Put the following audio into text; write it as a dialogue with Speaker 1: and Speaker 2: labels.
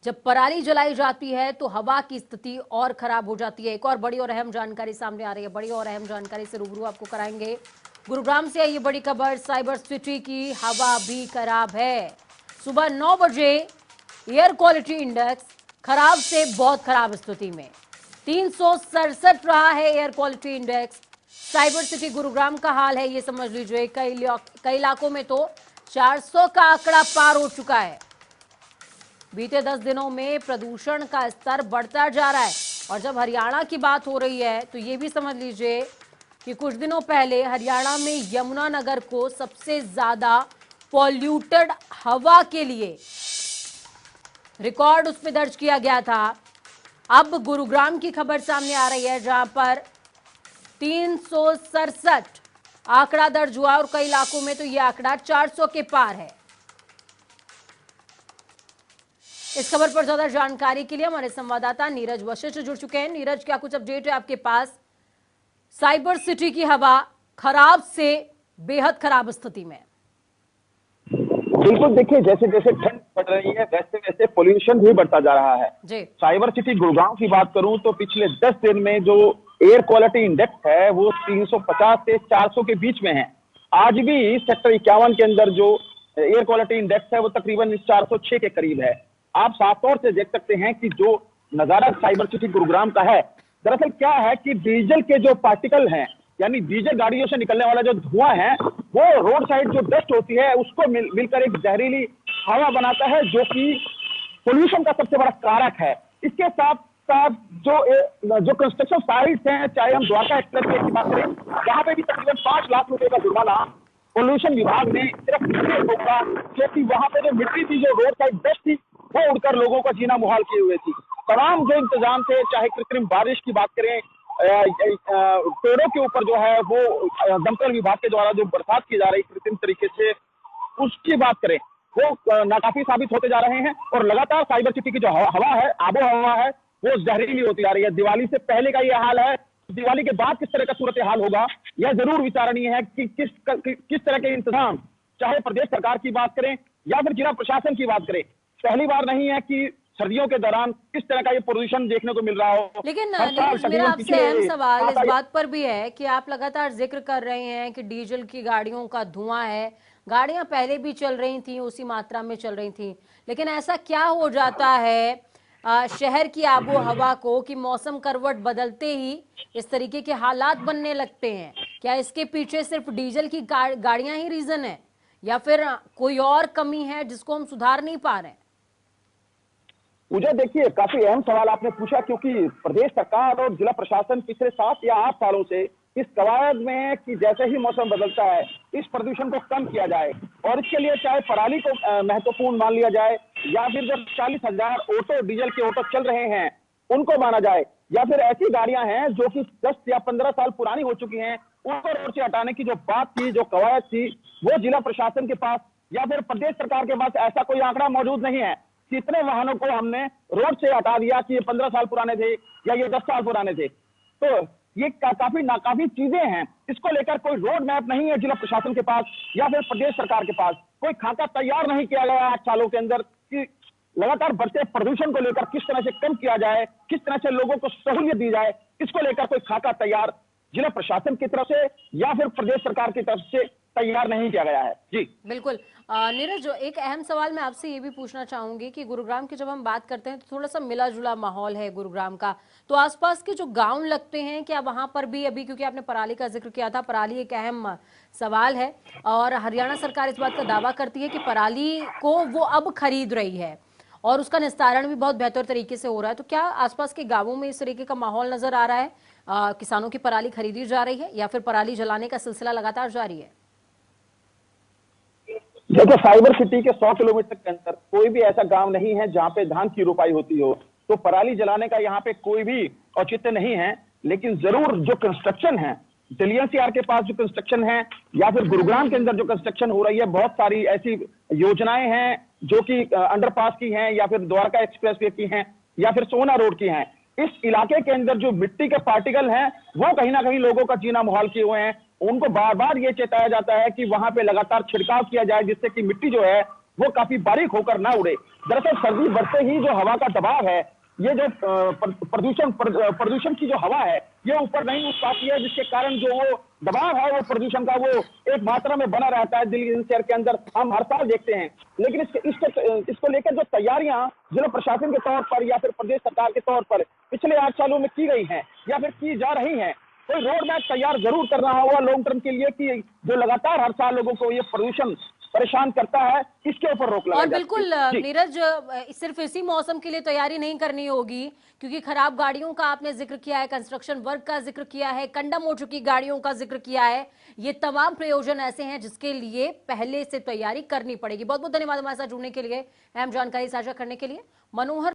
Speaker 1: जब पराली जलाई जाती है तो हवा की स्थिति और खराब हो जाती है। एक और बड़ी और अहम जानकारी सामने आ रही है। बड़ी और अहम जानकारी से रूबरू आपको कराएंगे। गुरुग्राम से आई ये बड़ी खबर, साइबर सिटी की हवा भी खराब है। सुबह 9 बजे एयर क्वालिटी इंडेक्स खराब से बहुत खराब स्थिति में 367 रहा है air quality index. Cyber city Gurugram का हाल है, ये समझ लीजिए। कई इलाकों में तो 400 का आंकड़ा पार हो चुका है। बीते 10 दिनों में प्रदूषण का स्तर बढ़ता जा रहा है। और जब हरियाणा की बात हो रही है तो ये भी समझ लीजिए कि कुछ दिनों पहले हरियाणा में यमुनानगर को सबसे ज्यादा पॉल्यूटेड हवा के लिए रिकॉर्ड उसमें दर्ज किया गया था। अब गुरुग्राम की खबर सामने आ रही है, जहां पर 367 आंकड़ा दर्ज हुआ और कई इलाकों में तो यह आंकड़ा 400 के पार है। इस खबर पर ज्यादा जानकारी के लिए हमारे संवाददाता नीरज वशिष्ठ जुड़ चुके हैं। नीरज, क्या कुछ अपडेट है आपके पास? साइबर सिटी की हवा खराब से बेहद खराब स्थिति में।
Speaker 2: बिल्कुल, देखिए जैसे जैसे ठंड बढ़ रही है वैसे वैसे पोल्यूशन भी बढ़ता जा रहा है।
Speaker 1: जी।
Speaker 2: साइबर सिटी गुड़गांव की बात करूं तो पिछले 10 दिन में जो एयर क्वालिटी इंडेक्स है वो 350 से 400 के बीच में है। आज भी सेक्टर 51 के अंदर जो एयर क्वालिटी इंडेक्स है वो तकरीबन 406 के करीब है। आप साफ तौर से देख सकते हैं कि जो नजारा साइबर सिटी गुरुग्राम का है, दरअसल क्या है कि डीजल के जो पार्टिकल हैं, यानी डीजल गाड़ियों से निकलने वाला जो धुआं है वो रोड साइड जो डस्ट होती है उसको मिलकर एक जहरीली हवा बनाता है, जो कि पोल्यूशन का सबसे बड़ा कारक है। इसके साथ साथ जो कंस्ट्रक्शन साइट्स हैं, चाहे हम द्वारका एक्सप्रेस की बात करें, वहां पे भी तकरीबन 5 लाख रुपए का जुर्माना पोल्यूशन विभाग ने सिर्फ इसलिए ठोका क्योंकि वहां पे जो मिट्टी थी, जो रोड साइड डस्ट थी, वो उड़कर लोगों का जीना मुहाल किए हुए थी। तमाम जो इंतजाम थे, चाहे कृत्रिम बारिश की बात करें, पेड़ों के ऊपर जो है वो दमकल विभाग के द्वारा जो बरसात की जा रही कृत्रिम तरीके से, उसकी बात करें, वो नाकाफी साबित होते जा रहे हैं। और लगातार साइबर सिटी की जो हवा है, आबो हवा है, वो जहरीली होती जा रही है। दिवाली से पहले का ये हाल है, दिवाली के बाद किस तरह का सूरत हाल होगा यह जरूर विचारणीय है कि किस तरह के इंतजाम, चाहे प्रदेश सरकार की बात करें या फिर जिला प्रशासन की बात करें। पहली बार नहीं है कि सर्दियों के दौरान किस तरह का ये प्रदूषण देखने को मिल रहा हो।
Speaker 1: लेकिन मेरा आपसे अहम सवाल इस बात पर भी है कि आप लगातार जिक्र कर रहे हैं कि डीजल की गाड़ियों का धुआं है। गाड़ियां पहले भी चल रही थी, उसी मात्रा में चल रही थी, लेकिन ऐसा क्या हो जाता है शहर की आबो हवा को कि मौसम करवट बदलते ही इस तरीके के हालात बनने लगते हैं? क्या इसके पीछे सिर्फ डीजल की गाड़ियां ही रीजन है या फिर कोई और कमी है जिसको हम सुधार नहीं पा रहे हैं?
Speaker 2: पूजा, देखिए काफी अहम सवाल आपने पूछा, क्योंकि प्रदेश सरकार और जिला प्रशासन पिछले 7 या 8 सालों से इस कवायद में है कि जैसे ही मौसम बदलता है इस प्रदूषण को कम किया जाए। और इसके लिए चाहे पराली को महत्वपूर्ण मान लिया जाए, या फिर जो 40,000 ऑटो, डीजल के ऑटो चल रहे हैं उनको माना जाए, या फिर ऐसी गाड़ियां हैं जो कि 10 या 15 साल पुरानी हो चुकी हैं, उनको रोड से हटाने की जो बात थी, जो कवायद थी, वो जिला प्रशासन के पास या फिर प्रदेश सरकार के पास ऐसा कोई आंकड़ा मौजूद नहीं है। कितने वाहनों को हमने रोड से हटा दिया कि ये 15 साल पुराने थे या ये 10 साल पुराने थे। तो ये काफी नाकाफी चीजें हैं। इसको लेकर कोई रोड मैप नहीं है जिला प्रशासन के पास या फिर प्रदेश सरकार के पास। कोई खाका तैयार नहीं किया गया 8 सालों के अंदर कि लगातार बढ़ते प्रदूषण को लेकर किस तरह से कम किया जाए, किस तरह से लोगों को सहूलियत दी जाए। इसको लेकर कोई खाका तैयार जिला प्रशासन की तरफ से या फिर प्रदेश सरकार की तरफ से तैयार नहीं किया गया है। जी
Speaker 1: बिल्कुल। नीरज, जो एक अहम सवाल मैं आपसे ये भी पूछना चाहूंगी कि गुरुग्राम की जब हम बात करते हैं तो थोड़ा सा मिला जुला माहौल है गुरुग्राम का, तो आसपास के जो गांव लगते हैं क्या वहां पर भी अभी, क्योंकि आपने पराली का जिक्र किया था, पराली एक अहम सवाल है और हरियाणा सरकार इस बात का दावा करती है कि पराली को वो अब खरीद रही है और उसका निस्तारण भी बहुत बेहतर तरीके से हो रहा है, तो क्या आसपास के गांवों में इस तरीके का माहौल नजर आ रहा है? किसानों की पराली खरीदी जा रही है या फिर पराली जलाने का सिलसिला लगातार जारी है?
Speaker 2: देखो, साइबर सिटी के 100 किलोमीटर के अंदर कोई भी ऐसा गांव नहीं है जहां पे धान की रोपाई होती हो, तो पराली जलाने का यहाँ पे कोई भी औचित्य नहीं है। लेकिन जरूर जो कंस्ट्रक्शन है, दिल्ली एनसीआर के पास जो कंस्ट्रक्शन है या फिर गुरुग्राम के अंदर जो कंस्ट्रक्शन हो रही है, बहुत सारी ऐसी योजनाएं हैं जो कि अंडरपास की हैं या फिर द्वारका एक्सप्रेस की हैं या फिर सोना रोड की हैं। इस इलाके के अंदर जो मिट्टी के पार्टिकल हैं वो कहीं ना कहीं लोगों का जीना मुहाल किए हुए हैं। उनको बार बार ये चेताया जाता है कि वहां पे लगातार छिड़काव किया जाए जिससे कि मिट्टी जो है वो काफी बारीक होकर ना उड़े। दरअसल सर्दी बढ़ते ही जो हवा का दबाव है, ये जो प्रदूषण की जो हवा है, ये ऊपर नहीं उठ पाती है, जिसके कारण जो वो दबाव है वो प्रदूषण का वो एक मात्रा में बना रहता है दिल्ली शहर के अंदर, हम हर साल देखते हैं। लेकिन इसको लेकर जो तैयारियां जिला प्रशासन के तौर पर या फिर प्रदेश सरकार के तौर पर पिछले 8 सालों में की गई हैं या फिर की जा रही हैं, कोई रोड मैप तैयार जरूर करना होगा लॉन्ग टर्म के लिए कि जो लगातार हर साल लोगों को ये प्रदूषण परेशान करता है, इसके ऊपर रोक लगाई
Speaker 1: और
Speaker 2: जाती है।
Speaker 1: बिल्कुल
Speaker 2: जी।
Speaker 1: नीरज, सिर्फ इसी मौसम के लिए तैयारी नहीं करनी होगी, क्योंकि खराब गाड़ियों का आपने जिक्र किया है, कंस्ट्रक्शन वर्क का जिक्र किया है, कंडम हो चुकी गाड़ियों का जिक्र किया है। ये तमाम प्रयोजन ऐसे हैं जिसके लिए पहले से तैयारी करनी पड़ेगी। बहुत बहुत धन्यवाद हमारे साथ जुड़ने के लिए, अहम जानकारी साझा करने के लिए। मनोहर